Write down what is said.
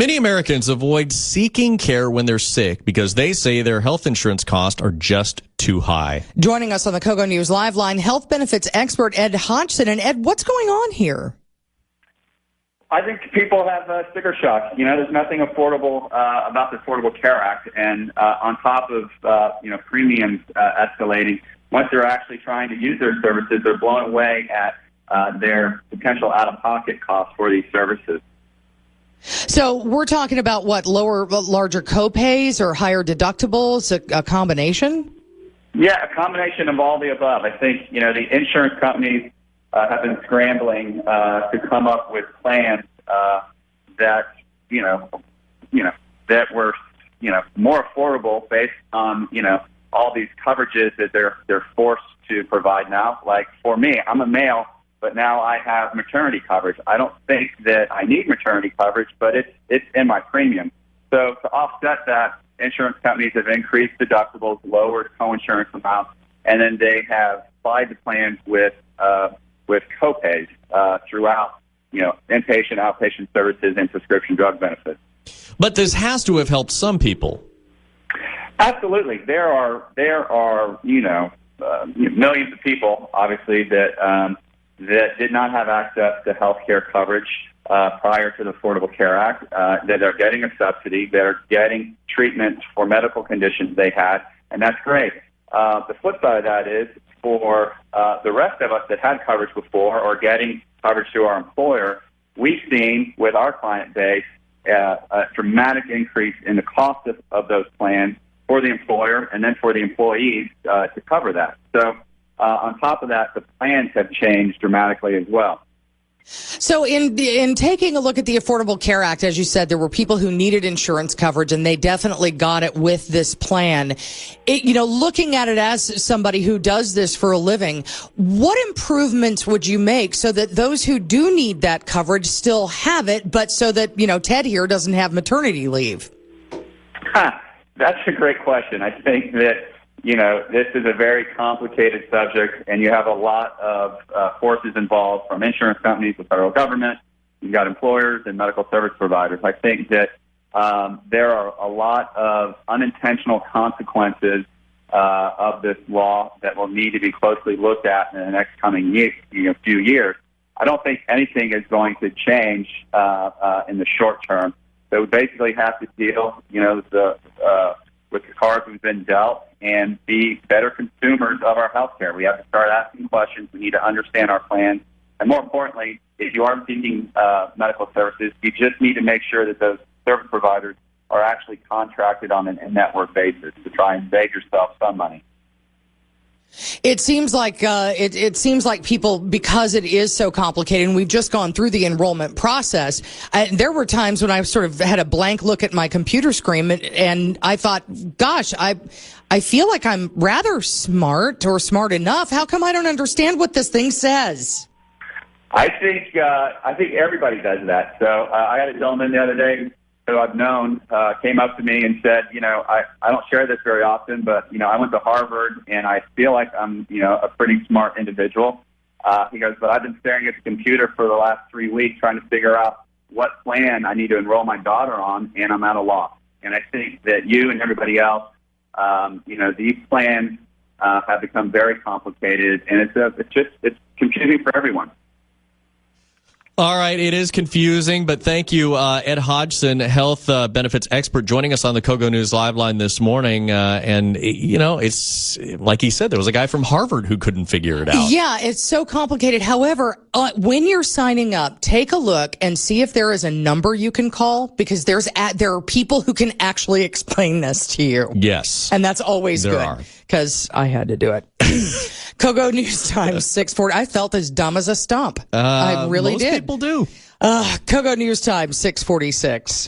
Many Americans avoid seeking care when they're sick because they say their health insurance costs are just too high. Joining us on the Kogo News Live Line, health benefits expert Ed Hodgson. And Ed, what's going on here? I think people have sticker shock. There's nothing affordable about the Affordable Care Act, and on top of premiums escalating, once they're actually trying to use their services, they're blown away at their potential out-of-pocket costs for these services. So we're talking about what, larger copays or higher deductibles, a combination? Yeah, a combination of all the above. I think, the insurance companies have been scrambling to come up with plans that, that were, more affordable based on, all these coverages that they're forced to provide now. Like for me, I'm a male, but now I have maternity coverage. I don't think that I need maternity coverage, but it's in my premium. So to offset that, insurance companies have increased deductibles, lowered coinsurance amounts, and then they have applied the plans with copays throughout, inpatient, outpatient services, and prescription drug benefits. But this has to have helped some people. Absolutely, there are millions of people, obviously, that did not have access to health care coverage prior to the Affordable Care Act, that are getting a subsidy, that are getting treatment for medical conditions they had, and that's great. The flip side of that is for the rest of us that had coverage before or getting coverage through our employer, we've seen with our client base a dramatic increase in the cost of those plans for the employer and then for the employees to cover that. So on top of that, the plans have changed dramatically as well. So in taking a look at the Affordable Care Act, as you said, there were people who needed insurance coverage, and they definitely got it with this plan. Looking at it as somebody who does this for a living, what improvements would you make so that those who do need that coverage still have it, but so that, Ted here doesn't have maternity leave? That's a great question. I think that this is a very complicated subject, and you have a lot of forces involved, from insurance companies, the federal government. You've got employers and medical service providers. I think that there are a lot of unintentional consequences of this law that will need to be closely looked at in the next coming few years. I don't think anything is going to change in the short term. So we basically have to deal, with the cards we've been dealt and be better consumers of our health care. We have to start asking questions. We need to understand our plans. And more importantly, if you are seeking medical services, you just need to make sure that those service providers are actually contracted on an in-network basis to try and save yourself some money. It seems like people, because it is so complicated, and we've just gone through the enrollment process. There were times when I sort of had a blank look at my computer screen, and I thought, "Gosh, I feel like I'm rather smart or smart enough. How come I don't understand what this thing says?" I think everybody does that. So I had a gentleman the other day who I've known came up to me and said, I don't share this very often, but, I went to Harvard and I feel like I'm, a pretty smart individual. He goes, but I've been staring at the computer for the last 3 weeks trying to figure out what plan I need to enroll my daughter on, and I'm at a loss. And I think that you and everybody else, these plans have become very complicated, and it's confusing for everyone. All right, it is confusing, but thank you, Ed Hodgson, health benefits expert, joining us on the Kogo News Live Line this morning. It's like he said, there was a guy from Harvard who couldn't figure it out. Yeah, it's so complicated. However, when you're signing up, take a look and see if there is a number you can call, because there are people who can actually explain this to you. Yes. And that's always good, because I had to do it. Kogo News Times 640. I felt as dumb as a stump. I really did. Most people do. Kogo News Times 646.